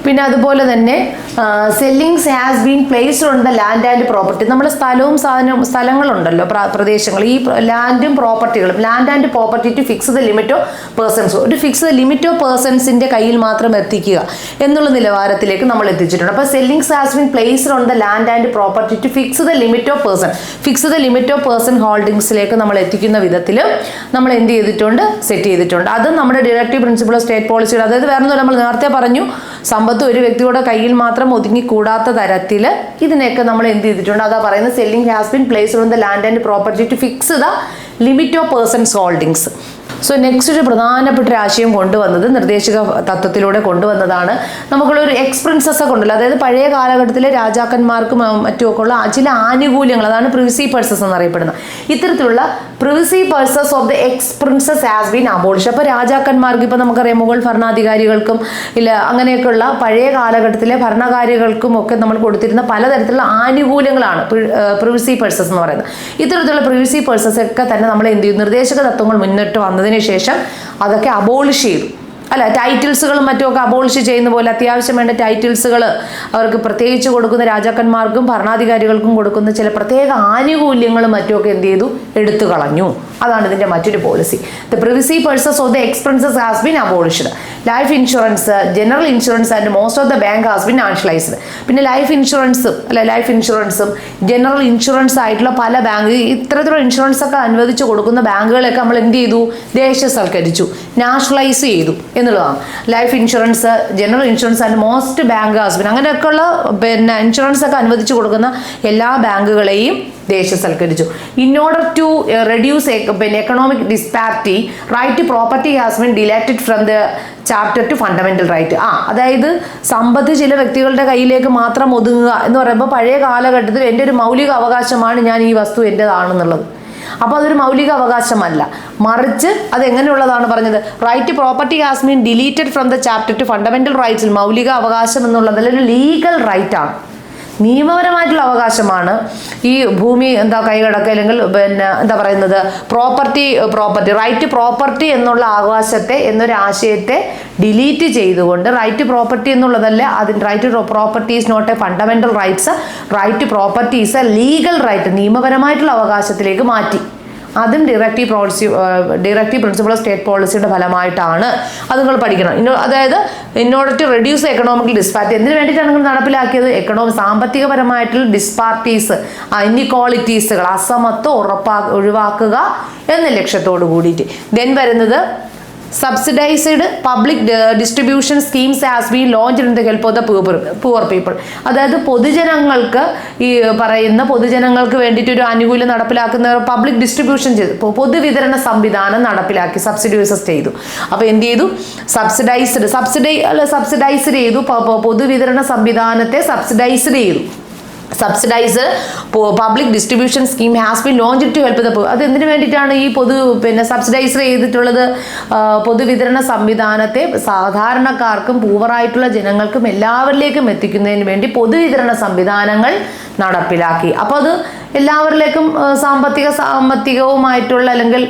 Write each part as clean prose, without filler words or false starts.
പിന്നെ അതുപോലെ തന്നെ ceilings has been placed on the land and property. നമ്മുടെ സ്ഥലങ്ങളുണ്ടല്ലോ, പ്രദേശങ്ങൾ, ഈ ലാൻഡും പ്രോപ്പർട്ടികളും, land and property to fix the limit of persons, ഒരു ഫിക്സ് ലിമിറ്റ് ഓഫ് പേഴ്സൺസിന്റെ കയ്യിൽ മാത്രം എത്തിക്കുക എന്നുള്ള നിലവാരത്തിലേക്ക് നമ്മൾ എത്തിച്ചിട്ടുണ്ട്. അപ്പോൾ ceilings has been placed on the land and property to fix the limit of person, fix the limit of person ഹോൾഡിങ്സിലേക്ക് നമ്മൾ എത്തിക്കുന്ന വിധത്തിൽ നമ്മൾ എന്ത് ചെയ്തിട്ടുണ്ട്, സെറ്റ് ചെയ്തിട്ടുണ്ട്. അത് നമ്മുടെ ഡയറക്റ്റീവ് പ്രിൻസിപ്പിൾ ഓഫ് സ്റ്റേറ്റ് പോളിസിയുടെ, അതായത് വേറെ നമ്മൾ നേരത്തെ പറഞ്ഞു സമ്പത്ത് ഒരു വ്യക്തിയുടെ കയ്യിൽ മാത്രം ഒതുങ്ങിക്കൂടാത്ത തരത്തിൽ ഇതിനെയൊക്കെ നമ്മൾ എന്ത് ചെയ്തിട്ടുണ്ട്, അതാ പറയുന്നത് ceiling has been placed on the land and property to fix the limit of persons holdings. So next ഒരു പ്രധാനപ്പെട്ട ഒരു ആശയം കൊണ്ടുവന്നത് നിർദ്ദേശക തത്വത്തിലൂടെ കൊണ്ടുവന്നതാണ്. നമുക്കുള്ളൊരു എക്സ് പ്രിൻസസ് ഒക്കെ ഉണ്ടല്ലോ, അതായത് പഴയ കാലഘട്ടത്തിലെ രാജാക്കന്മാർക്കും മറ്റുമൊക്കെ ഉള്ള ചില ആനുകൂല്യങ്ങൾ, അതാണ് പ്രിവസി പൾസസ് എന്നറിയപ്പെടുന്നത്. ഇത്തരത്തിലുള്ള privacy pulses of the X princess has been abolish. അപ്പോൾ രാജാക്കന്മാർക്ക്, ഇപ്പം നമുക്കറിയാം മുഗൾ ഭരണാധികാരികൾക്കും ഇല്ല അങ്ങനെയൊക്കെയുള്ള പഴയ കാലഘട്ടത്തിലെ ഭരണകാരികൾക്കും ഒക്കെ നമ്മൾ കൊടുത്തിരുന്ന പലതരത്തിലുള്ള ആനുകൂല്യങ്ങളാണ് പ്രിവസി പൾസസ് എന്ന് പറയുന്നത്. ഇത്തരത്തിലുള്ള പ്രിവസി പൾസസ് ഒക്കെ തന്നെ നമ്മൾ എന്ത് ചെയ്യും, നിർദ്ദേശക തത്വങ്ങൾ മുന്നിട്ട് വന്നതിന് ശേഷം അതൊക്കെ അബോളിഷ് ചെയ്തു. അല്ല, ടൈറ്റിൽസുകളും മറ്റുമൊക്കെ അബോളിഷ് ചെയ്യുന്ന പോലെ അത്യാവശ്യം വേണ്ട ടൈറ്റിൽസുകൾ അവർക്ക് പ്രത്യേകിച്ച് കൊടുക്കുന്ന രാജാക്കന്മാർക്കും ഭരണാധികാരികൾക്കും കൊടുക്കുന്ന ചില പ്രത്യേക ആനുകൂല്യങ്ങളും മറ്റുമൊക്കെ എന്ത് ചെയ്തു, എടുത്തു കളഞ്ഞു. അതാണ് ഇതിന്റെ മറ്റൊരു policy. The privacy pulses of the X princess has been abolished. Life insurance, general insurance and most of the bank has been nationalised. പിന്നെ ലൈഫ് ഇൻഷുറൻസും ജനറൽ ഇൻഷുറൻസ് ആയിട്ടുള്ള പല ബാങ്ക്, ഇത്തരത്തിലുള്ള ഇൻഷുറൻസ് ഒക്കെ അനുവദിച്ച് കൊടുക്കുന്ന ബാങ്കുകളൊക്കെ നമ്മൾ എന്ത് ചെയ്തു, ദേശസൽക്കരിച്ചു, നാഷണലൈസ് ചെയ്തു എന്നുള്ളതാണ്. Life insurance, general insurance and most bank has been, അങ്ങനെയൊക്കെയുള്ള ഇൻഷുറൻസ് ഒക്കെ അനുവദിച്ച് കൊടുക്കുന്ന എല്ലാ ബാങ്കുകളെയും ദേശസൽക്കരിച്ചു. In order to reduce economic disparity, right to property has been deleted from the chapter to fundamental right. അതായത് സമ്പത്ത് ചില വ്യക്തികളുടെ കയ്യിലേക്ക് മാത്രം ഒതുങ്ങുക എന്ന് പറയുമ്പോൾ പഴയ കാലഘട്ടത്തിൽ എൻ്റെ ഒരു മൗലിക അവകാശമാണ് ഞാൻ ഈ വസ്തു എൻ്റെതാണെന്നുള്ളത്. അപ്പോൾ അതൊരു മൗലിക അവകാശമല്ല, മറിച്ച് അത് എങ്ങനെയുള്ളതാണ് പറഞ്ഞത്, right to property has been deleted from the chapter to fundamental റൈറ്റ്സിൽ മൗലിക അവകാശം എന്നുള്ളതിൽ ഒരു ലീഗൽ റൈറ്റ് ആണ്, നിയമപരമായിട്ടുള്ള അവകാശമാണ്. ഈ ഭൂമി കൈകടക്കുക അല്ലെങ്കിൽ എന്താ പറയുന്നത് പ്രോപ്പർട്ടി റൈറ്റ് ടു പ്രോപ്പർട്ടി എന്നുള്ള അവകാശത്തെ എന്നൊരു ആശയത്തെ ഡിലീറ്റ് ചെയ്തുകൊണ്ട് റൈറ്റ് ടു പ്രോപ്പർട്ടി എന്നുള്ളതല്ല, അതിന് right to property is not a fundamental rights, right to property is a legal right, നിയമപരമായിട്ടുള്ള അവകാശത്തിലേക്ക് മാറ്റി. അതും ഡയറക്റ്റീവ് പ്രിൻസിപ്പിൾ ഓഫ് സ്റ്റേറ്റ് പോളിസിയുടെ ഫലമായിട്ടാണ്. അത് നിങ്ങൾ പഠിക്കണം. അതായത് in order to reduce economic disparity, എന്തിനു വേണ്ടിയിട്ടാണ് നിങ്ങൾ നടപ്പിലാക്കിയത്, സാമ്പത്തികപരമായിട്ടുള്ള ഡിസ്പാരിറ്റീസ്, ഇൻഇക്വാളിറ്റീസുകൾ, അസമത്വം ഒഴിവാക്കുക എന്ന ലക്ഷ്യത്തോട് കൂടിയിട്ട്. ദെൻ വരുന്നത് subsidised public distribution schemes has been launched in the help of the poor people. അതായത് പൊതുജനങ്ങൾക്ക് വേണ്ടിയിട്ട് ഒരു ആനുകൂല്യം നടപ്പിലാക്കുന്ന പബ്ലിക് ഡിസ്ട്രിബ്യൂഷൻ ചെയ്തു, പൊതുവിതരണ സംവിധാനം നടപ്പിലാക്കി, സബ്സിഡൈസസ് ചെയ്തു. അപ്പോൾ എന്ത് ചെയ്തു, സബ്സിഡൈസ് ചെയ്തു, പൊതുവിതരണ സംവിധാനത്തെ സബ്സിഡൈസ്ഡ് ചെയ്തു. Subsidise public distribution scheme has been launched to help the people. അത് എന്തിനു വേണ്ടിയിട്ടാണ് ഈ സബ്സിഡൈസ് ചെയ്തിട്ടുള്ളത്, പൊതുവിതരണ സംവിധാനത്തെ സാധാരണക്കാർക്കും പൂവറായിട്ടുള്ള ജനങ്ങൾക്കും എല്ലാവരിലേക്കും എത്തിക്കുന്നതിന് വേണ്ടി പൊതുവിതരണ സംവിധാനങ്ങൾ നടപ്പിലാക്കി. അപ്പോൾ അത് എല്ലാവരിലേക്കും സാമ്പത്തികവുമായിട്ടുള്ള അല്ലെങ്കിൽ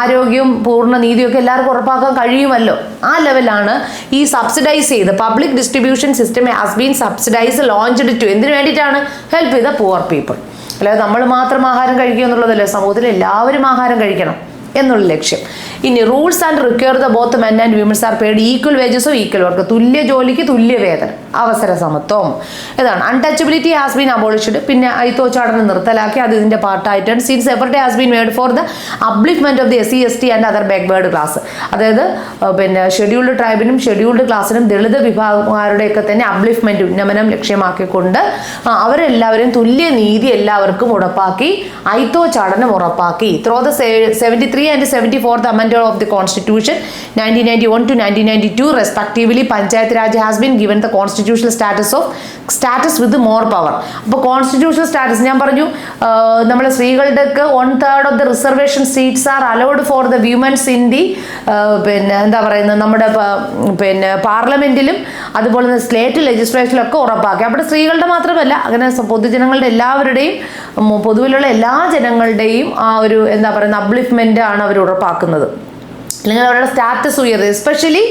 ആരോഗ്യവും പൂർണ്ണ നീതിയൊക്കെ എല്ലാവർക്കും ഉറപ്പാക്കാൻ കഴിയുമല്ലോ. ആ ലെവലാണ് ഈ സബ്സിഡൈസ് ചെയ്ത് public distribution system has been subsidise launched to, എന്തിനു വേണ്ടിയിട്ടാണ്, ഹെൽപ്പ് ചെയ്ത പുവർ പീപ്പിൾ. അല്ലാതെ നമ്മൾ മാത്രം ആഹാരം കഴിക്കുക എന്നുള്ളതല്ലേ, സമൂഹത്തിൽ എല്ലാവരും ആഹാരം കഴിക്കണം എന്നുള്ള ലക്ഷ്യം. ഇനി rules and require the both men and women's are paid equal wages of equal work, തുല്യ ജോലിക്ക് തുല്യ വേതനം, അവസര സമത്വം. ഇതാണ് അൺടച്ചബിലിറ്റി ഹാസ് ബീൻ അബോളിഷ്ഡ്. പിന്നെ അയിത്തോച്ചാടനം നിർത്തലാക്കി, അത് ഇതിന്റെ പാർട്ടായിട്ടാണ്. Since effort has been made for the upliftment of the SC ST and other backward class. അതായത് ഷെഡ്യൂൾഡ് ട്രൈബിനും ഷെഡ്യൂൾഡ് ക്ലാസ്സിനും ദളിത് വിഭാഗക്കാരുടെയൊക്കെ തന്നെ അപ്ലിഫ്റ്റ്മെന്റ്, ഉന്നമനം ലക്ഷ്യമാക്കിക്കൊണ്ട് അവരെല്ലാവരും തുല്യ നീതി എല്ലാവർക്കും ഉറപ്പാക്കി, അയിത്തോച്ചാടനം ഉറപ്പാക്കി. Through the 73 and 74th amendment of the Constitution 1991 to 1992 respectively, Panchayat Raj has been given the constitutional status with more power. അപ്പോൾ കോൺസ്റ്റിറ്റ്യൂഷണൽ സ്റ്റാറ്റസ് ഞാൻ പറഞ്ഞു, നമ്മുടെ സ്ത്രീകളുടെയൊക്കെ 1/3 of the reservation seats are allowed for the women's in the എന്താ പറയുന്നത് നമ്മുടെ പാർലമെന്റിലും അതുപോലെ തന്നെ state ലെജിസ്ലേഷനിലൊക്കെ ഉറപ്പാക്കി. അവിടെ സ്ത്രീകളുടെ മാത്രമല്ല, അങ്ങനെ പൊതുജനങ്ങളുടെ എല്ലാവരുടെയും പൊതുവിലുള്ള എല്ലാ ജനങ്ങളുടെയും ആ ഒരു എന്താ പറയുന്ന അപ്ലിഫ്റ്റ്മെന്റ് ആണ് അവർ ഉറപ്പാക്കുന്നത്, അല്ലെങ്കിൽ അവരുടെ സ്റ്റാറ്റസ് ഉയർത്തുന്നത്. എസ്പെഷ്യലി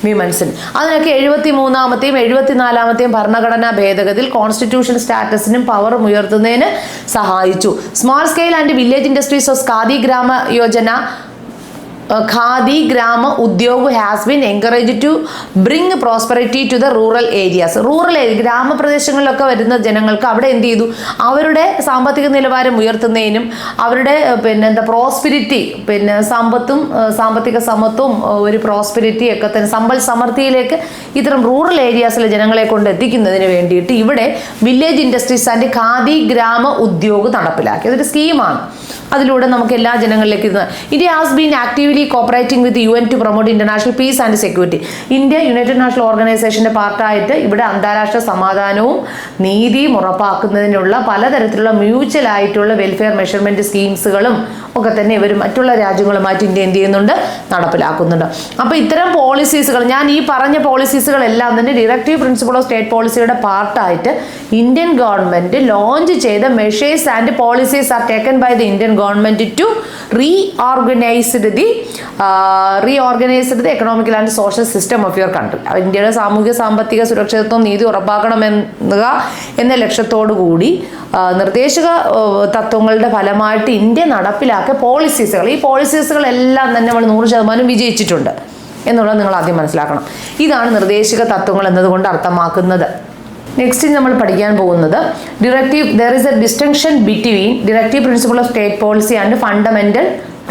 വിമൻസിന്. അതിനൊക്കെ 73-ാമത്തെയും 74-ാമത്തെയും ഭരണഘടനാ ഭേദഗതിയിൽ കോൺസ്റ്റിറ്റ്യൂഷൻ സ്റ്റാറ്റസിനും പവറും ഉയർത്തുന്നതിന് സഹായിച്ചു. Small scale and village industries of Khadi Grama Yojana Khadi Gram Udyog has been encourage to bring prosperity to the rural areas. Rural ഗ്രാമപ്രദേശങ്ങളിലൊക്കെ വരുന്ന ജനങ്ങൾക്ക് അവിടെ എന്ത് ചെയ്തു, അവരുടെ സാമ്പത്തിക നിലവാരം ഉയർത്തുന്നതിനും അവരുടെ പ്രോസ്പിരിറ്റി, സമ്പത്തും സാമ്പത്തിക സമത്വവും ഒരു പ്രോസ്പിരിറ്റി ഒക്കെ തന്നെ സമ്പൽ സമൃദ്ധിയിലേക്ക് ഇത്തരം റൂറൽ ഏരിയാസിലെ ജനങ്ങളെ കൊണ്ട് എത്തിക്കുന്നതിന് വേണ്ടിയിട്ട് ഇവിടെ village industries and khadi Gram Udyog നടപ്പിലാക്കി. അതൊരു സ്കീമാണ്. അതിലൂടെ നമുക്ക് എല്ലാ ജനങ്ങളിലേക്ക് India has been actively cooperating with UN to promote international peace and security. India united national ഓർഗനൈസേഷന്റെ പാർട്ടായിട്ട് ഇവിടെ അന്താരാഷ്ട്ര സമാധാനവും നീതിയും ഉറപ്പാക്കുന്നതിനുള്ള പലതരത്തിലുള്ള മ്യൂച്വൽ ആയിട്ടുള്ള വെൽഫെയർ മെഷർമെന്റ് സ്കീംസുകളും ഒക്കെ തന്നെ ഇവർ മറ്റുള്ള രാജ്യങ്ങളുമായിട്ട് ഇന്ത്യ എന്ത് ചെയ്യുന്നുണ്ട്, നടപ്പിലാക്കുന്നുണ്ട്. അപ്പോൾ ഇത്തരം പോളിസീസുകൾ, ഞാൻ ഈ പറഞ്ഞ പോളിസീസുകളെല്ലാം തന്നെ ഡിറക്റ്റീവ് പ്രിൻസിപ്പിൾ ഓഫ് സ്റ്റേറ്റ് പോളിസിയുടെ പാർട്ടായിട്ട് ഇന്ത്യൻ ഗവൺമെന്റ് ലോഞ്ച് ചെയ്ത measures and policies are taken by the Indian government to reorganised the economical and social system of your country. ഇന്ത്യയുടെ സാമൂഹിക സാമ്പത്തിക സുരക്ഷിതത്വം നീതി എന്ന ലക്ഷ്യത്തോടു കൂടി നിർദ്ദേശക തത്വങ്ങളുടെ ഫലമായിട്ട് ഇന്ത്യ നടപ്പിലാക്കിയ പോളിസീസുകൾ, ഈ പോളിസീസുകളെല്ലാം തന്നെ നമ്മൾ 100% വിജയിച്ചിട്ടുണ്ട് എന്നുള്ളത് നിങ്ങൾ ആദ്യം മനസ്സിലാക്കണം. ഇതാണ് നിർദ്ദേശക തത്വങ്ങൾ എന്നതുകൊണ്ട് അർത്ഥമാക്കുന്നത്. നെക്സ്റ്റ് നമ്മൾ പഠിക്കാൻ പോകുന്നത് there is A distinction between directive principle of state policy and fundamental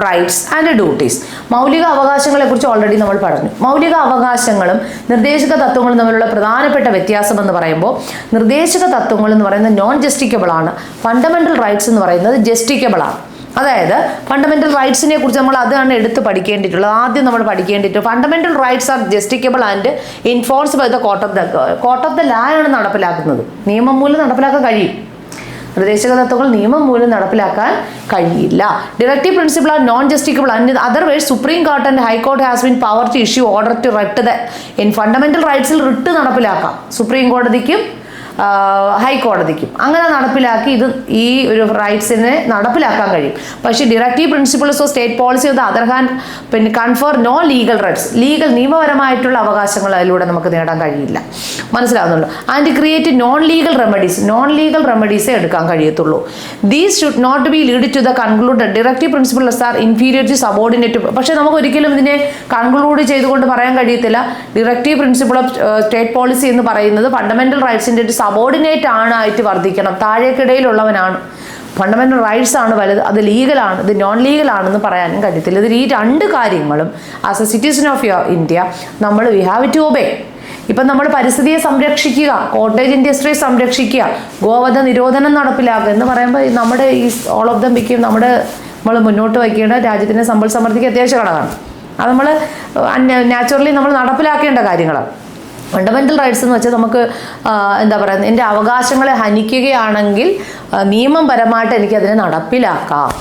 rights and duties. മൗലിക അവകാശങ്ങളെ കുറിച്ച് ഓൾറെഡി നമ്മൾ പറഞ്ഞു. മൗലിക അവകാശങ്ങളും നിർദ്ദേശക തത്വങ്ങളും തമ്മിലുള്ള പ്രധാനപ്പെട്ട വ്യത്യാസം എന്ന് പറയുമ്പോൾ, നിർദ്ദേശക തത്വങ്ങൾ എന്ന് പറയുന്നത് നോൺ ജസ്റ്റിക്കബിൾ ആണ്, ഫണ്ടമെന്റൽ റൈറ്റ്സ് എന്ന് പറയുന്നത് ജസ്റ്റിക്കബിൾ ആണ്. അതായത് ഫണ്ടമെന്റൽ റൈറ്റ്സിനെ കുറിച്ച് നമ്മൾ അതാണ് എടുത്ത് പഠിക്കേണ്ടിയിട്ടുള്ളത്. ആദ്യം നമ്മൾ പഠിക്കേണ്ടിയിട്ടുള്ളത് fundamental rights are justiciable and enforced by the court of the law ആണ് നടപ്പിലാക്കുന്നത്. നിയമം മൂലം നടപ്പിലാക്കാൻ കഴിയും. നിർദ്ദേശക തത്വങ്ങൾ നിയമം മൂലം നടപ്പിലാക്കാൻ കഴിയില്ല. Directive principle are non justiciable and otherwise supreme court and high court has been power to issue order to writ fundamental റൈറ്റ്സിൽ റിട്ട് നടപ്പിലാക്കാം സുപ്രീം കോടതിക്കും ഹൈക്കോടതിക്കും. അങ്ങനെ നടപ്പിലാക്കി ഇത് ഈ ഒരു റൈറ്റ്സിനെ നടപ്പിലാക്കാൻ കഴിയും. പക്ഷേ directive principles of state policy of the other hand confer no legal rights. നിയമപരമായിട്ടുള്ള അവകാശങ്ങൾ അതിലൂടെ നമുക്ക് നേടാൻ കഴിയില്ല. മനസ്സിലാവുന്നുള്ളൂ. ആൻഡ് ക്രിയേറ്റ് നോൺ ലീഗൽ റെമഡീസേ എടുക്കാൻ കഴിയത്തുള്ളൂ. These should not B lead to the conclude directive principles are inferior to subordinate. പക്ഷേ നമുക്ക് ഒരിക്കലും ഇതിനെ കൺക്ലൂഡ് ചെയ്തുകൊണ്ട് പറയാൻ കഴിയത്തില്ല. Directive principle of state policy എന്ന് പറയുന്നത് ഫണ്ടമെന്റൽ റൈറ്റ്സിന്റെ ഒരു സബോർഡിനേറ്റ് ആയിട്ട് വർദ്ധിക്കണം, താഴേക്കിടയിലുള്ളവനാണ്. ഫണ്ടമെന്റൽ റൈറ്റ്സ് ആണ് വലുത്, അത് ലീഗലാണ്, ഇത് നോൺ ലീഗൽ ആണെന്ന് പറയാനും കഴിയത്തില്ല. ഇതിൽ ഈ രണ്ട് കാര്യങ്ങളും as A citizen of India നമ്മൾ വി ഹാവ് ടു ഒബേ. ഇപ്പം നമ്മൾ പരിസ്ഥിതിയെ സംരക്ഷിക്കുക, കോട്ടേജ് ഇൻഡസ്ട്രിയെ സംരക്ഷിക്കുക, ഗോവധ നിരോധനം നടപ്പിലാക്കുക എന്ന് പറയുമ്പോൾ നമ്മുടെ ഈ ഓൾ ഓഫ് ദം ബിക്കും നമ്മൾ മുന്നോട്ട് വയ്ക്കേണ്ട രാജ്യത്തിൻ്റെ സമ്പൽ സമൃദ്ധിക്ക് അത്യാവശ്യ ഘടകമാണ്. അത് നമ്മൾ നാച്ചുറലി നമ്മൾ നടപ്പിലാക്കേണ്ട കാര്യങ്ങളാണ്. ഫണ്ടമെന്റൽ റൈറ്റ്സ് എന്ന് വെച്ചാൽ നമുക്ക് എന്താ പറയുക, എൻ്റെ അവകാശങ്ങളെ ഹനിക്കുകയാണെങ്കിൽ നിയമപരമായിട്ട് എനിക്കതിനെ നടപ്പിലാക്കാം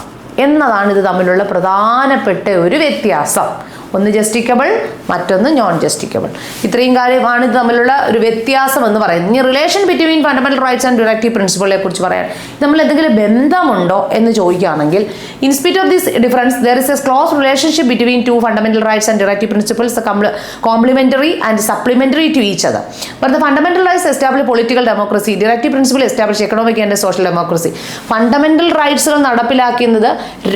എന്നതാണ് ഇത് തമ്മിലുള്ള പ്രധാനപ്പെട്ട ഒരു വ്യത്യാസം. ഒന്ന് ജസ്റ്റിക്കബിൾ, മറ്റൊന്ന് നോൺ ജസ്റ്റിക്കബിൾ. ഇത്രയും കാര്യമാണ് ഇത് തമ്മിലുള്ള ഒരു വ്യത്യാസം എന്ന് പറയുന്നത്. ഇനി relation between fundamental rights and directive പ്രിൻസിപ്പിളിനെ കുറിച്ച് പറയാൻ നമ്മൾ എന്തെങ്കിലും ബന്ധമുണ്ടോ എന്ന് ചോദിക്കുകയാണെങ്കിൽ, in spite of this difference there is a close relationship between two fundamental rights and directive principles complementary and supplementary to each other. But the fundamental rights establish political democracy, directive principle establish economic and social democracy. Fundamental റൈറ്റ്സുകൾ നടപ്പിലാക്കുന്നത്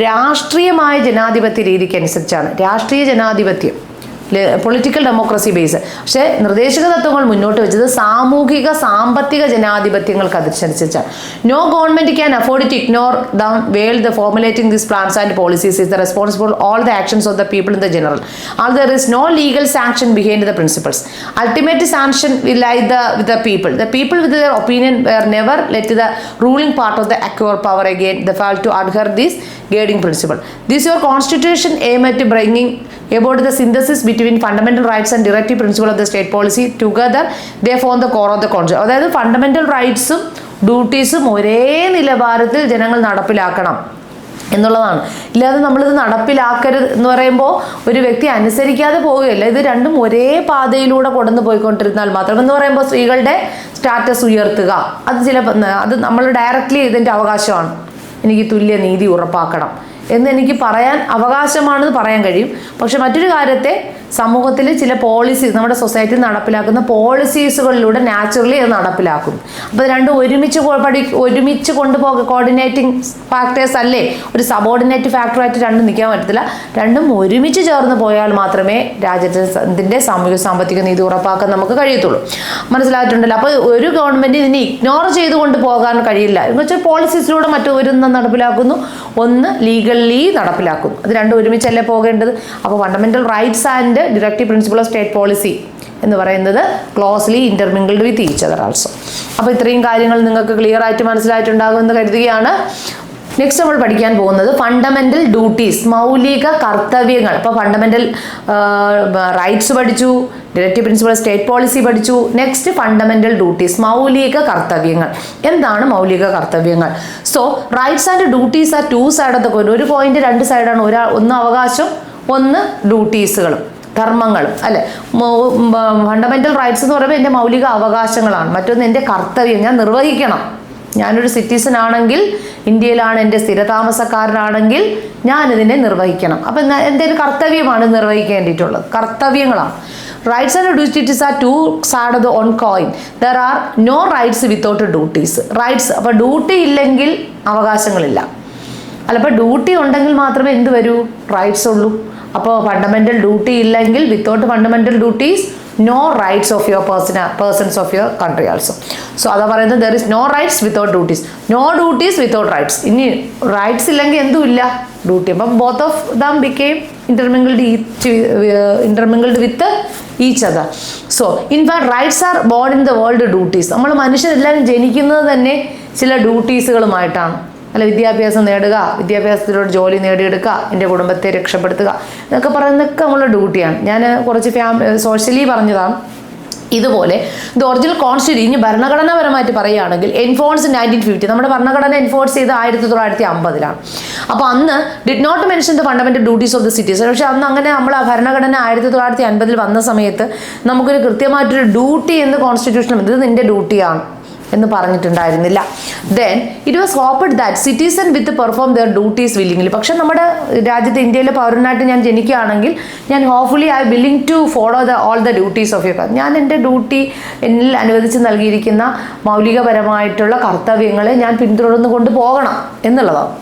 രാഷ്ട്രീയമായ ജനാധിപത്യ രീതിക്ക് അനുസരിച്ചാണ്. രാഷ്ട്രീയ ജനാധിപത്യം, political democracy base. പക്ഷേ നിർദ്ദേശക തത്വങ്ങൾ മുന്നോട്ട് വെച്ചത് സാമൂഹിക സാമ്പത്തിക ജനാധിപത്യങ്ങൾക്ക് അനുസരിച്ചാണ്. No government can afford to ignore the world the formulating these plans and policies is the responsible all the actions of the people in the general. All there is no legal sanction behind the principles. Ultimate sanction will lie with the people. The people with their opinion were never let the ruling part of the acquire power again the fail to adhere these guiding principle. This your constitution aim at bringing about the synthesis between fundamental rights and directive principle of the state policy. Together they form the core of the concept. അതായത് fundamental റൈറ്റ്സും ഡ്യൂട്ടീസും ഒരേ നിലവാരത്തിൽ ജനങ്ങൾ നടപ്പിലാക്കണം എന്നുള്ളതാണ്. ഇല്ലാതെ നമ്മളിത് നടപ്പിലാക്കരുത് എന്ന് പറയുമ്പോൾ ഒരു വ്യക്തി അനുസരിക്കാതെ പോവുകയല്ല. ഇത് രണ്ടും ഒരേ പാതയിലൂടെ കൊണ്ടു പോയിക്കൊണ്ടിരുന്നാൽ മാത്രം. എന്ന് പറയുമ്പോൾ സ്ത്രീകളുടെ സ്റ്റാറ്റസ് ഉയർത്തുക, അത് ചിലപ്പോൾ അത് നമ്മൾ ഡയറക്റ്റ്ലി ഇതിൻ്റെ അവകാശമാണ്. എനിക്ക് തുല്യ നീതി ഉറപ്പാക്കണം എന്ന് എനിക്ക് പറയാൻ അവകാശമാണെന്ന് പറയാൻ കഴിയും. പക്ഷെ മറ്റൊരു കാര്യത്തെ സമൂഹത്തിൽ ചില പോളിസീസ് നമ്മുടെ സൊസൈറ്റിയിൽ നടപ്പിലാക്കുന്ന പോളിസീസുകളിലൂടെ നാച്ചുറലി അത് നടപ്പിലാക്കും. അപ്പോൾ രണ്ടും ഒരുമിച്ച് കൊണ്ടുപോകുക കോർഡിനേറ്റിംഗ് ഫാക്ടേഴ്സ് അല്ലേ. ഒരു സബോർഡിനേറ്റ് ഫാക്ടറായിട്ട് രണ്ടും നിൽക്കാൻ പറ്റത്തില്ല. രണ്ടും ഒരുമിച്ച് ചേർന്ന് പോയാൽ മാത്രമേ രാജ്യത്തിൻ്റെ സാമൂഹിക സാമ്പത്തിക നീതി ഉറപ്പാക്കാൻ നമുക്ക് കഴിയത്തുള്ളൂ. മനസ്സിലായിട്ടുണ്ടല്ലോ. അപ്പോൾ ഒരു ഗവൺമെൻറ് ഇതിനെ ഇഗ്നോർ ചെയ്തുകൊണ്ട് പോകാൻ കഴിയില്ല. എന്ന് വെച്ചാൽ പോളിസീസിലൂടെ മറ്റൊന്ന് നടപ്പിലാക്കുന്നു, ഒന്ന് ലീഗലി നടപ്പിലാക്കുന്നു. അത് രണ്ടും ഒരുമിച്ചല്ലേ പോകേണ്ടത്. അപ്പോൾ fundamental rights and directive principle of state policy എന്ന് പറയുന്നത് closely intermingled with each other also. അപ്പോൾ ഇത്രയും കാര്യങ്ങൾ നിങ്ങൾക്ക് ക്ലിയർ ആയിട്ട് മനസ്സിലായിട്ടുണ്ടാകുമെന്ന് കരുതുകയാണ്. നെക്സ്റ്റ് നമ്മൾ പഠിക്കാൻ പോകുന്നത് ഫണ്ടമെന്റൽ ഡ്യൂട്ടീസ്, മൗലിക കർത്തവ്യങ്ങൾ. അപ്പോൾ ഫണ്ടമെന്റൽ റൈറ്റ്സ് പഠിച്ചു, ഡയറക്റ്റീവ് പ്രിൻസിപ്പിൾ സ്റ്റേറ്റ് പോളിസി പഠിച്ചു. നെക്സ്റ്റ് ഫണ്ടമെന്റൽ ഡ്യൂട്ടീസ്, മൗലിക കർത്തവ്യങ്ങൾ. എന്താണ് മൗലിക കർത്തവ്യങ്ങൾ? So rights and duties are two side of the coin. ഒരു കോയിൻ്റെ രണ്ട് സൈഡാണ്. ഒന്ന് അവകാശം, ഒന്ന് ഡ്യൂട്ടീസുകളും ധർമ്മങ്ങളും അല്ലെ. ഫണ്ടമെന്റൽ റൈറ്റ്സ് എന്ന് പറയുമ്പോൾ എൻ്റെ മൗലിക അവകാശങ്ങളാണ്. മറ്റൊന്ന് എൻ്റെ കർത്തവ്യം, ഞാൻ നിർവഹിക്കണം. ഞാനൊരു സിറ്റിസൺ ആണെങ്കിൽ, ഇന്ത്യയിലാണ് എൻ്റെ സ്ഥിരതാമസക്കാരനാണെങ്കിൽ ഞാനിതിനെ നിർവഹിക്കണം. അപ്പം എൻ്റെ ഒരു കർത്തവ്യമാണ് നിർവഹിക്കേണ്ടിയിട്ടുള്ളത്, കർത്തവ്യങ്ങളാണ്. Rights and duties are two side of the own coin. There are no rights without duties. Rights അപ്പോൾ ഡ്യൂട്ടി ഇല്ലെങ്കിൽ അവകാശങ്ങളില്ല. അല്ല, അപ്പോൾ ഡ്യൂട്ടി ഉണ്ടെങ്കിൽ മാത്രമേ എന്ത് വരൂ? റൈറ്റ്സ് ഉള്ളൂ. അപ്പോൾ ഫണ്ടമെന്റൽ ഡ്യൂട്ടി ഇല്ലെങ്കിൽ, without fundamental duties no rights of your persons of your country also. So അതാ പറയുന്നത്, there is no rights without duties, no duties without rights. ഇനി റൈറ്റ്സ് ഇല്ലെങ്കിൽ എന്തുമില്ല, ഡ്യൂട്ടി. അപ്പം both of them became intermingled with each other. So in fact rights are born in the world duties. നമ്മൾ മനുഷ്യരെല്ലാവരും ജനിക്കുന്നത് തന്നെ ചില ഡ്യൂട്ടീസുകളുമായിട്ടാണ്. അല്ല, വിദ്യാഭ്യാസം നേടുക, വിദ്യാഭ്യാസത്തിലൂടെ ജോലി നേടിയെടുക്കുക, എൻ്റെ കുടുംബത്തെ രക്ഷപ്പെടുത്തുക എന്നൊക്കെ പറയുന്നതൊക്കെ നമ്മളുടെ ഡ്യൂട്ടിയാണ്. ഞാൻ കുറച്ച് സോഷ്യലി പറഞ്ഞതാണ്. ഇതുപോലെ ഇത് ഒറിജിനൽ കോൺസ്റ്റിറ്റ്യൂഷൻ, ഇനി ഭരണഘടനാപരമായിട്ട് പറയുകയാണെങ്കിൽ എൻഫോഴ്സ് 1950, നമ്മുടെ ഭരണഘടന എൻഫോഴ്സ് ചെയ്ത് 1950-ലാണ്. അപ്പോൾ അന്ന് did not mention the fundamental duties of the citizen. പക്ഷെ അന്ന് അങ്ങനെ നമ്മൾ ഭരണഘടന 1950 വന്ന സമയത്ത് നമുക്കൊരു കൃത്യമായിട്ടൊരു ഡ്യൂട്ടി എന്ന് കോൺസ്റ്റിറ്റ്യൂഷൻ, ഇത് നിന്റെ ഡ്യൂട്ടിയാണ് എന്ന് പറഞ്ഞിട്ടുണ്ടായിരുന്നില്ല. Then it was hoped that citizen with perform their duties willingly. പക്ഷെ നമ്മുടെ രാജ്യത്ത് ഇന്ത്യയിലെ പൗരനായിട്ട് ഞാൻ ജനിക്കുകയാണെങ്കിൽ ഞാൻ hopefully I willing to follow all the duties of your. ഞാൻ എൻ്റെ ഡ്യൂട്ടി എന്നിൽ അനുവദിച്ച് നൽകിയിരിക്കുന്ന മൗലികപരമായിട്ടുള്ള കർത്തവ്യങ്ങളെ ഞാൻ പിന്തുടർന്നു കൊണ്ട് പോകണം എന്നുള്ളതാണ്.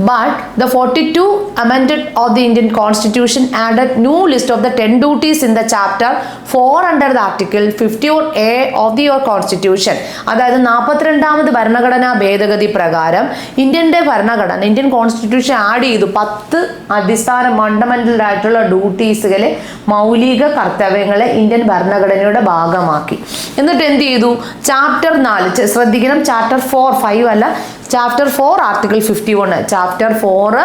But the 42 amendment of the Indian Constitution added new list of the 10 duties in the chapter 4 under the article 51A of the Constitution. അതായത് 42ാമത് ഭരണഘടനാ ഭേദഗതി പ്രകാരം ഇന്ത്യൻ കോൺസ്റ്റിറ്റ്യൂഷൻ ആഡ് ചെയ്തു 10 അടിസ്ഥാന ഫണ്ടമെന്റൽ ആയിട്ടുള്ള ഡ്യൂട്ടീസുകളെ, മൗലിക കർത്തവ്യങ്ങളെ ഇന്ത്യൻ ഭരണഘടനയുടെ ഭാഗമാക്കി. എന്നിട്ട് എന്ത് ചെയ്തു? ചാപ്റ്റർ 4 ശ്രദ്ധിക്കണം, ചാപ്റ്റർ 4 അല്ല, chapter 4 article 51. Chapter 4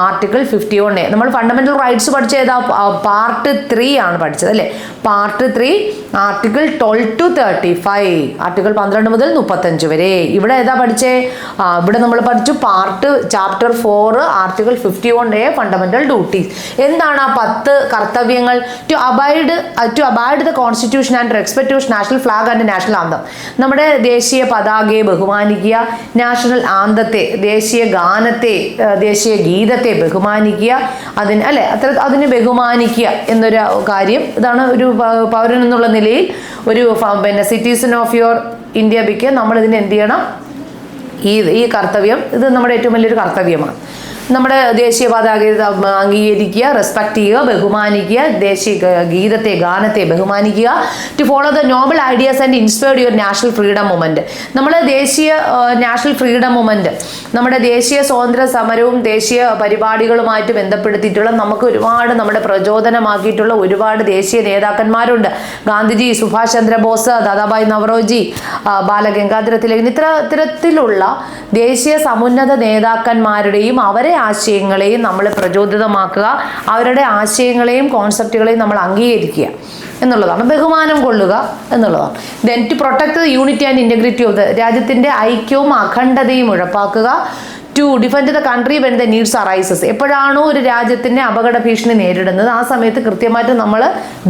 article 51A. നമ്മൾ ഫണ്ടമെന്റൽ റൈറ്റ്സ് പഠിച്ച ഏതാ? പാർട്ട് 3 ആണ് പഠിച്ചത് അല്ലേ. പാർട്ട് 3 ആർട്ടിക്കിൾ 12 to 35, ആർട്ടിക്കിൾ 12 മുതൽ 35 വരെ. ഇവിടെ ഏതാ പഠിച്ചേ? ഇവിടെ നമ്മൾ പഠിച്ചു chapter 4 article 51A fundamental duties. എന്താണ് ആ 10 കർത്തവ്യങ്ങൾ? To abide the constitution and respect to national flag and national anthem. നമ്മുടെ ദേശീയ പതാകയെ ബഹുമാനിക്കുക, നാഷണൽ ആന്തത്തെ, ദേശീയ ഗാനത്തെ, ദേശീയ ഗീതത്തെ ബഹുമാനിക്കുക, അതിനെ ബഹുമാനിക്കുക എന്നൊരു കാര്യം. ഇതാണ് ഒരു പൗരൻ എന്നുള്ള നിലയിൽ ഒരു സിറ്റിസൺ ഓഫ് യുവർ ഇന്ത്യ ബിക്ക് നമ്മൾ ഇതിനെ എന്ത് ചെയ്യണം? ഈ കർത്തവ്യം, ഇത് നമ്മുടെ ഏറ്റവും വലിയൊരു കർത്തവ്യമാണ്. നമ്മുടെ ദേശീയ പതാകയെ അംഗീകരിക്കുക, റെസ്പെക്ട് ചെയ്യുക, ബഹുമാനിക്കുക, ദേശീയ ഗീതത്തെ, ഗാനത്തെ ബഹുമാനിക്കുക. To follow the noble ideas and inspired your national freedom movement. നമ്മൾ ദേശീയ നാഷണൽ ഫ്രീഡം മൂവ്മെന്റ്, നമ്മുടെ ദേശീയ സ്വാതന്ത്ര്യ സമരവും ദേശീയ പരിപാടികളുമായിട്ട് ബന്ധപ്പെടുത്തിയിട്ടുള്ള നമുക്ക് ഒരുപാട് നമ്മുടെ പ്രചോദനമാക്കിയിട്ടുള്ള ഒരുപാട് ദേശീയ നേതാക്കന്മാരുണ്ട്. ഗാന്ധിജി, സുഭാഷ് ചന്ദ്രബോസ്, ദാദാഭായ് നവറോജി, ബാലഗംഗാധര തിലകൻ, ഇത്തരത്തിലുള്ള ദേശീയ സമുന്നത നേതാക്കന്മാരുടെയും അവരെ ആശയങ്ങളെയും നമ്മൾ പ്രചോദിതമാക്കുക, അവരുടെ ആശയങ്ങളെയും കോൺസെപ്റ്റുകളെയും നമ്മൾ അംഗീകരിക്കുക എന്നുള്ളതാണ്, ബഹുമാനം കൊള്ളുക എന്നുള്ളതാണ്. Then to protect the unity and integrity of the, രാജ്യത്തിൻ്റെ ഐക്യവും അഖണ്ഡതയും ഉറപ്പാക്കുക. To defend the country when the needs arises. എപ്പോഴാണോ ഒരു രാജ്യത്തിൻ്റെ അപകട ഭീഷണി നേരിടുന്നത് ആ സമയത്ത് കൃത്യമായിട്ട് നമ്മൾ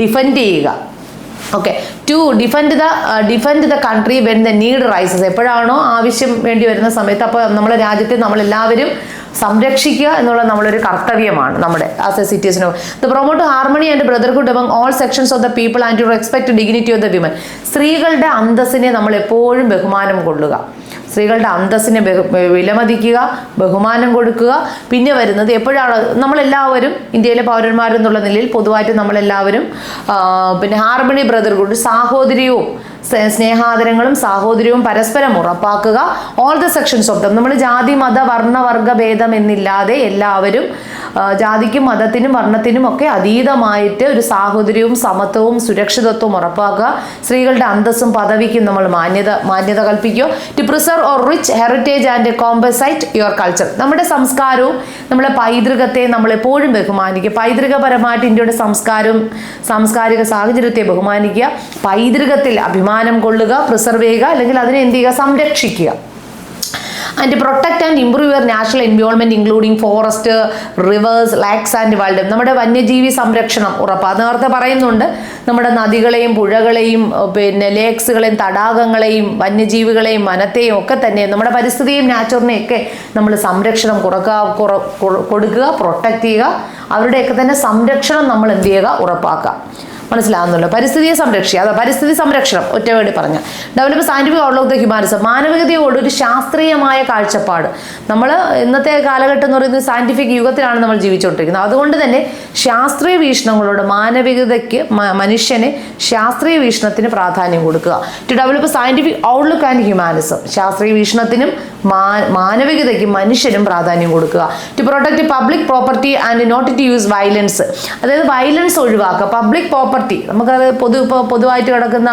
ഡിഫെൻഡ് ചെയ്യുക. Okay, to defend the country when the need rises. എപ്പോഴാണോ ആവശ്യം വേണ്ടി വരുന്ന സമയത്ത്, അപ്പോൾ നമ്മുടെ രാജ്യത്തെ നമ്മളെല്ലാവരും സംരക്ഷിക്കുക എന്നുള്ള നമ്മളൊരു കർത്തവ്യമാണ് നമ്മുടെ as A citizen. The promote harmony and brotherhood among all sections of the people and to respect the dignity of the women. സ്ത്രീകളുടെ അന്തസ്സിനെ നമ്മൾ എപ്പോഴും ബഹുമാനം കൊള്ളുക, സ്ത്രീകളുടെ അന്തസ്സിനെ വിലമതിക്കുക, ബഹുമാനം കൊടുക്കുക. പിന്നെ വരുന്നത് എപ്പോഴാണ് നമ്മളെല്ലാവരും ഇന്ത്യയിലെ പൗരന്മാരെന്നുള്ള നിലയിൽ പൊതുവായിട്ട് നമ്മളെല്ലാവരും പിന്നെ ഹാർമണി ബ്രദർഹുഡ്, സാഹോദര്യവും സ്നേഹാദരങ്ങളും സാഹോദര്യവും പരസ്പരം ഉറപ്പാക്കുക. All the sections of them, നമ്മൾ ജാതി മത വർണ്ണ വർഗ ഭേദം എന്നില്ലാതെ എല്ലാവരും ജാതിക്കും മതത്തിനും വർണ്ണത്തിനും ഒക്കെ അതീതമായിട്ട് ഒരു സാഹോദര്യവും സമത്വവും സുരക്ഷിതത്വവും ഉറപ്പാക്കുക. സ്ത്രീകളുടെ അന്തസ്സും പദവിക്കും നമ്മൾ മാന്യത കൽപ്പിക്കുക. To preserve our rich heritage and composite your culture, നമ്മുടെ സംസ്കാരവും നമ്മുടെ പൈതൃകത്തെ നമ്മൾ എപ്പോഴും ബഹുമാനിക്കുക. പൈതൃകപരമായിട്ട് ഇന്ത്യയുടെ സംസ്കാരവും സാംസ്കാരിക സാഹചര്യത്തെ ബഹുമാനിക്കുക, പൈതൃകത്തിൽ അഭിമാനം കൊള്ളുക, പ്രിസർവ് ചെയ്യുക, അല്ലെങ്കിൽ അതിനെ എന്ത് ചെയ്യുക, സംരക്ഷിക്കുക. And protect and improve your natural environment including forest, reverse, lakhs and wild. നമ്മുടെ വന്യജീവി സംരക്ഷണം ഉറപ്പാണ്. നേരത്തെ പറയുന്നുണ്ട്, നമ്മുടെ നദികളെയും പുഴകളെയും പിന്നെ ലേക്സുകളെയും തടാകങ്ങളെയും വന്യജീവികളെയും വനത്തെയും ഒക്കെ തന്നെ നമ്മുടെ പരിസ്ഥിതിയും നാച്ചുറിനെയും ഒക്കെ നമ്മൾ സംരക്ഷണം കൊടുക്കുക, പ്രൊട്ടക്ട് ചെയ്യുക. അവരുടെയൊക്കെ തന്നെ സംരക്ഷണം നമ്മൾ എന്ത് ചെയ്യുക, ഉറപ്പാക്കുക. മനസ്സിലാകുന്നല്ലോ. പരിസ്ഥിതിയെ സംരക്ഷിക്കുക, അതാ പരിസ്ഥിതി സംരക്ഷണം ഒറ്റ വേണ്ടി പറഞ്ഞ. Develop scientific outlook of the humanism, മാനവികതയോട് ഒരു ശാസ്ത്രീയമായ കാഴ്ചപ്പാട്. നമ്മൾ ഇന്നത്തെ കാലഘട്ടം എന്ന് പറയുന്നത് സയന്റിഫിക് യുഗത്തിലാണ് നമ്മൾ ജീവിച്ചുകൊണ്ടിരിക്കുന്നത്. അതുകൊണ്ട് തന്നെ ശാസ്ത്രീയ വീക്ഷണങ്ങളോട് മാനവികതയ്ക്ക്, മനുഷ്യനെ ശാസ്ത്രീയ വീക്ഷണത്തിന് പ്രാധാന്യം കൊടുക്കുക. To develop scientific outlook and humanism, ശാസ്ത്രീയ വീക്ഷണത്തിനും മാനവികതയ്ക്കും മനുഷ്യനും പ്രാധാന്യം കൊടുക്കുക. To protect public property and not to use violence, അതായത് വയലൻസ് ഒഴിവാക്കുക. പബ്ലിക് പ്രോപ്പർട്ടി നമുക്കത് പൊതുവായിട്ട് കിടക്കുന്ന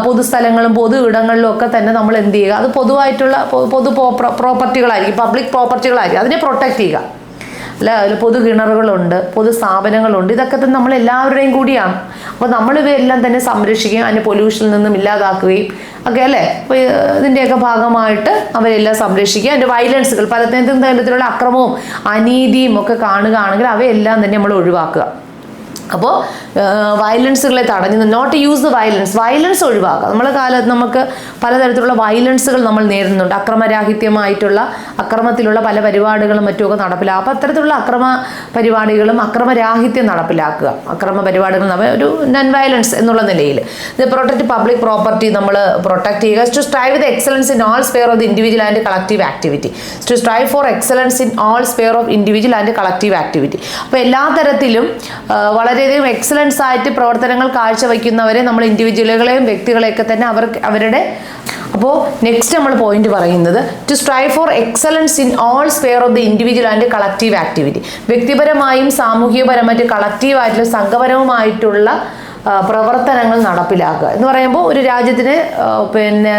പൊതുസ്ഥലങ്ങളും പൊതു ഇടങ്ങളിലും ഒക്കെ തന്നെ നമ്മൾ എന്ത് ചെയ്യുക, അത് പൊതുവായിട്ടുള്ള പ്രോപ്പർട്ടികളായിരിക്കും, പബ്ലിക് പ്രോപ്പർട്ടികളായിരിക്കും, അതിനെ പ്രൊട്ടക്ട് ചെയ്യുക. അല്ല, അതിൽ പൊതു കിണറുകളുണ്ട്, പൊതു സ്ഥാപനങ്ങളുണ്ട്, ഇതൊക്കെ തന്നെ നമ്മൾ എല്ലാവരുടെയും കൂടിയാണ്. അപ്പോൾ നമ്മൾ ഇവയെല്ലാം തന്നെ സംരക്ഷിക്കുകയും അതിൻ്റെ പൊല്യൂഷനിൽ നിന്നും ഇല്ലാതാക്കുകയും ഒക്കെ അല്ലേ. അപ്പോൾ ഇതിൻ്റെയൊക്കെ ഭാഗമായിട്ട് അവരെല്ലാം സംരക്ഷിക്കുക. അതിൻ്റെ വയലൻസുകൾ, പലതരത്തിലും തരത്തിലുള്ള അക്രമവും അനീതിയും ഒക്കെ കാണുകയാണെങ്കിൽ അവയെല്ലാം തന്നെ നമ്മൾ ഒഴിവാക്കുക. അപ്പോൾ വയലൻസുകളെ തടഞ്ഞു, നോട്ട് യൂസ് ദ വയലൻസ് ഒഴിവാക്കുക. നമ്മുടെ കാലത്ത് നമുക്ക് പലതരത്തിലുള്ള വയലൻസുകൾ നമ്മൾ നേരിടുന്നുണ്ട്. അക്രമരാഹിത്യമായിട്ടുള്ള അക്രമത്തിലുള്ള പല പരിപാടികളും മറ്റുമൊക്കെ നടപ്പിലാക്കുക. അപ്പോൾ അത്തരത്തിലുള്ള അക്രമ പരിപാടികളും അക്രമരാഹിത്യം നടപ്പിലാക്കുക. അക്രമ പരിപാടികൾ ഒരു നൺ വയലൻസ് എന്നുള്ള നിലയിൽ പ്രൊട്ടക്ട് പബ്ലിക് പ്രോപ്പർട്ടി നമ്മൾ പ്രൊട്ടക്ട് ചെയ്യുക. To strive with excellence in all sphere of the individual and collective activity, to strive for excellence in all sphere of individual and collective activity. അപ്പോൾ എല്ലാ തരത്തിലും വളരെയധികം excellence ആയിട്ട് പ്രവർത്തനങ്ങൾ കാഴ്ചവെക്കുന്നവരെ നമ്മൾ ഇൻഡിവിജ്വലുകളെയും വ്യക്തികളെയൊക്കെ തന്നെ അവരുടെ. അപ്പോൾ നെക്സ്റ്റ് നമ്മൾ പോയിന്റ് പറയുന്നത് to strive for excellence in all sphere of the individual and collective activity, വ്യക്തിപരമായും സാമൂഹികപരമായിട്ട് കളക്റ്റീവായിട്ടുള്ള സംഘപരവുമായിട്ടുള്ള പ്രവർത്തനങ്ങൾ നടപ്പിലാക്കുക എന്ന് പറയുമ്പോൾ ഒരു രാജ്യത്തിന് പിന്നെ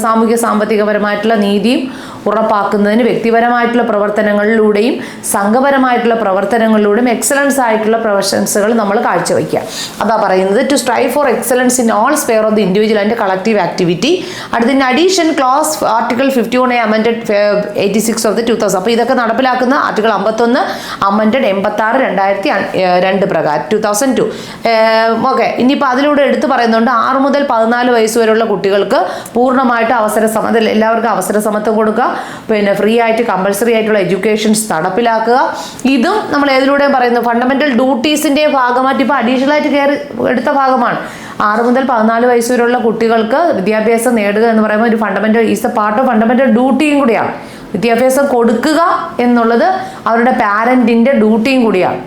സാമൂഹിക സാമ്പത്തികപരമായിട്ടുള്ള നീതിയും ഉറപ്പാക്കുന്നതിന് വ്യക്തിപരമായിട്ടുള്ള പ്രവർത്തനങ്ങളിലൂടെയും സംഘപരമായിട്ടുള്ള പ്രവർത്തനങ്ങളിലൂടെയും എക്സലൻസ് ആയിട്ടുള്ള പ്രൊഫഷൻസുകൾ നമ്മൾ കാഴ്ചവെക്കുക. അതാ പറയുന്നത് to strive for excellence in all sphere of the individual and collective activity. അടുത്തതിന് addition clause article 51A amended 86 of the 2000. അപ്പോൾ ഇതൊക്കെ നടപ്പിലാക്കുന്ന ആർട്ടിക്കിൾ 51 അമെൻഡഡ് 86 2002 പ്രകാരം 2002. ഓക്കെ, ഇനിയിപ്പോൾ അതിലൂടെ എടുത്തു പറയുന്നുണ്ട് 6 മുതൽ 14 വയസ്സ് വരെയുള്ള കുട്ടികൾക്ക് പൂർണ്ണമായിട്ട് അതിൽ എല്ലാവർക്കും അവസര സമത്വം കൊടുക്കുക, പിന്നെ ഫ്രീ ആയിട്ട് കമ്പൽസറി ആയിട്ടുള്ള എഡ്യൂക്കേഷൻസ് നടപ്പിലാക്കുക. ഇതും നമ്മൾ ഏതിലൂടെയും പറയുന്നു ഫണ്ടമെന്റൽ ഡ്യൂട്ടീസിന്റെ ഭാഗമായിട്ട് ഇപ്പോൾ അഡീഷണൽ ആയിട്ട് എടുത്ത ഭാഗമാണ്. 6 മുതൽ 14 വയസ്സ് വരെയുള്ള കുട്ടികൾക്ക് വിദ്യാഭ്യാസം നേടുക എന്ന് പറയുമ്പോൾ ഒരു fundamental is a part of fundamental ഡ്യൂട്ടിയും കൂടിയാണ്. വിദ്യാഭ്യാസം കൊടുക്കുക എന്നുള്ളത് അവരുടെ പാരന്റിന്റെ ഡ്യൂട്ടിയും കൂടിയാണ്,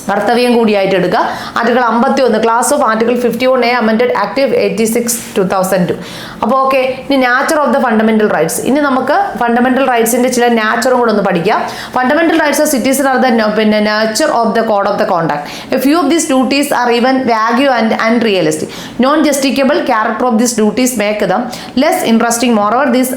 കർത്തവ്യം കൂടിയായിട്ട് എടുക്കുക. Article 51 clause of article 51A amended act 86 2002. അപ്പോൾ ഓക്കെ, ഇനി nature of the fundamental rights. ഇനി നമുക്ക് ഫണ്ടമെന്റൽ റൈറ്റ്സിന്റെ ചില നാച്ചറും കൂടെ ഒന്ന് പഠിക്കാം. Fundamental rights of citizen are the പിന്നെ nature of the code of the conduct. A few of these duties are even vague and unrealistic. Non justiciable character of these duties make them less interesting. Moreover this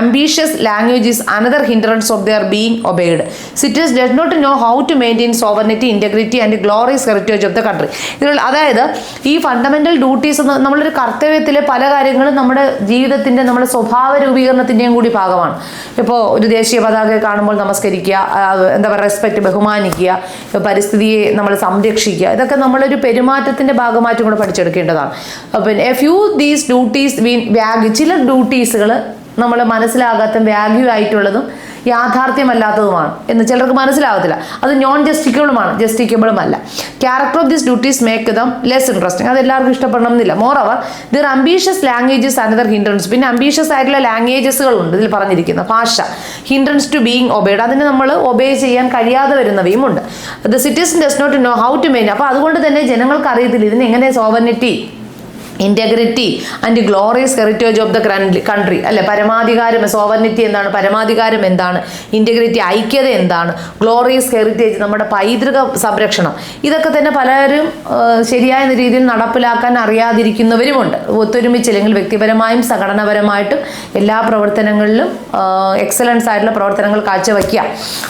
ambitious language is another hindrance of their being obeyed. Citizens does not know how to maintain sovereignty, integrity and glorious heritage of the country. അതായത് ഈ fundamental duties നമ്മളൊരു കർത്തവ്യത്തിലെ പല കാര്യങ്ങളും നമ്മുടെ ജീവിതത്തിന്റെ നമ്മുടെ സ്വഭാവ രൂപീകരണത്തിന്റെയും കൂടി ഭാഗമാണ്. ഇപ്പോൾ ഒരു ദേശീയ പതാക കാണുമ്പോൾ നമസ്കരിക്കുക, എന്താ പറയുക, റെസ്പെക്ട്, ബഹുമാനിക്കുക, പരിസ്ഥിതിയെ നമ്മൾ സംരക്ഷിക്കുക, ഇതൊക്കെ നമ്മളൊരു പെരുമാറ്റത്തിന്റെ ഭാഗമായിട്ടും കൂടെ പഠിച്ചെടുക്കേണ്ടതാണ്. പിന്നെ എ ഫ്യൂ ദീസ് ഡ്യൂട്ടീസ് ചില ഡ്യൂട്ടീസുകൾ നമ്മൾ മനസ്സിലാകാത്ത വാല്യൂ ആയിട്ടുള്ളതും യാഥാർത്ഥ്യമല്ലാത്തതുമാണ് എന്ന് ചിലർക്ക് മനസ്സിലാവത്തില്ല. അത് നോൺ ജസ്റ്റിക്കബിളുമാണ്, ജസ്റ്റിക്കബിളും അല്ല. Character of this duties make them less interesting. അത് എല്ലാവർക്കും ഇഷ്ടപ്പെടണം എന്നില്ല. Moreover their ambitious languages another hindrance. പിന്നെ അംബീഷ്യസ് ആയിട്ടുള്ള ലാംഗ്വേജസുകളുണ്ട് ഇതിൽ പറഞ്ഞിരിക്കുന്ന ഭാഷ. ഹിൻഡ്രൻസ് ടു ബീയിങ് ഒബേഡ്, അതിന് നമ്മൾ ഒബേ ചെയ്യാൻ കഴിയാതെ വരുന്നവയും ഉണ്ട്. The citizen does not know how to main. അപ്പോൾ അതുകൊണ്ട് തന്നെ ജനങ്ങൾക്ക് അറിയത്തില്ല ഇതിന് എങ്ങനെ sovereignty, integrity and glorious heritage of the country അല്ലെ. പരമാധികാരം, സോവർണിറ്റി എന്താണ്, പരമാധികാരം എന്താണ്, ഇന്റഗ്രിറ്റി ഐക്യത എന്താണ്, ഗ്ലോറിയസ് ഹെറിറ്റേജ് നമ്മുടെ പൈതൃക സംരക്ഷണം, ഇതൊക്കെ തന്നെ പലരും ശരിയായ രീതിയിൽ നടപ്പിലാക്കാൻ അറിയാതിരിക്കുന്നവരുമുണ്ട്. ഒത്തൊരുമിച്ച് അല്ലെങ്കിൽ വ്യക്തിപരമായും സംഘടനാപരമായിട്ടും എല്ലാ പ്രവർത്തനങ്ങളിലും എക്സലൻസ് ആയിട്ടുള്ള പ്രവർത്തനങ്ങൾ കാഴ്ചവെക്കുക.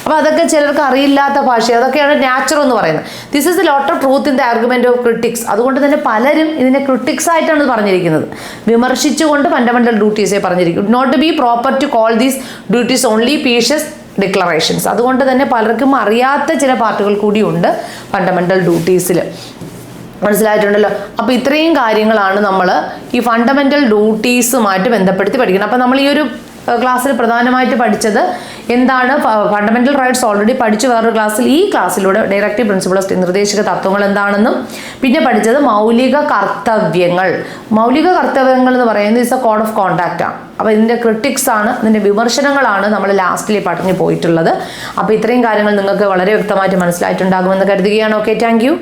അപ്പോൾ അതൊക്കെ ചിലർക്ക് അറിയില്ലാത്ത ഭാഷ, അതൊക്കെയാണ് നാച്ചർ എന്ന് പറയുന്നത്. This is the lot of truth in the argument of critics. അതുകൊണ്ട് തന്നെ പലരും ഇതിനെ ക്രിട്ടിക്സ് ആയിട്ടാണ് പറഞ്ഞിരിക്കുന്നത്, വിമർശിച്ചുകൊണ്ട് ഫണ്ടമെന്റൽ ഡ്യൂട്ടീസെ പറഞ്ഞിരിക്കും. Not to be proper to call these duties only pious declarations. അതുകൊണ്ട് തന്നെ പലർക്കും അറിയാത്ത ചില പാർട്ടുകൾ കൂടിയുണ്ട് ഫണ്ടമെന്റൽ ഡ്യൂട്ടീസിൽ. മനസ്സിലായിട്ടുണ്ടല്ലോ. അപ്പോൾ ഇത്രയും കാര്യങ്ങളാണ് നമ്മൾ ഈ ഫണ്ടമെന്റൽ ഡ്യൂട്ടീസുമായിട്ട് ബന്ധപ്പെടുത്തി പഠിക്കുന്നത്. അപ്പോൾ നമ്മൾ ഈ ഒരു ക്ലാസ്സിൽ പ്രധാനമായിട്ട് പഠിച്ചത് എന്താണ്, ഫണ്ടമെന്റൽ റൈറ്റ്സ് ഓൾറെഡി പഠിച്ചു വേറൊരു ക്ലാസ്സിൽ. ഈ ക്ലാസ്സിലൂടെ ഡയറക്റ്റീവ് പ്രിൻസിപ്പിൾ ഓഫ് നിർദ്ദേശക തത്വങ്ങൾ എന്താണെന്നും പിന്നെ പഠിച്ചത് മൗലിക കർത്തവ്യങ്ങൾ. മൗലിക കർത്തവ്യങ്ങൾ എന്ന് പറയുന്നത് it's A code of contact ആണ്. അപ്പോൾ ഇതിൻ്റെ ക്രിട്ടിക്സ് ആണ്, ഇതിൻ്റെ വിമർശനങ്ങളാണ് നമ്മൾ ലാസ്റ്റിൽ പറഞ്ഞു പോയിട്ടുള്ളത്. അപ്പോൾ ഇത്രയും കാര്യങ്ങൾ നിങ്ങൾക്ക് വളരെ വ്യക്തമായിട്ട് മനസ്സിലായിട്ടുണ്ടാകുമെന്ന് കരുതുകയാണ്. Okay, thank U.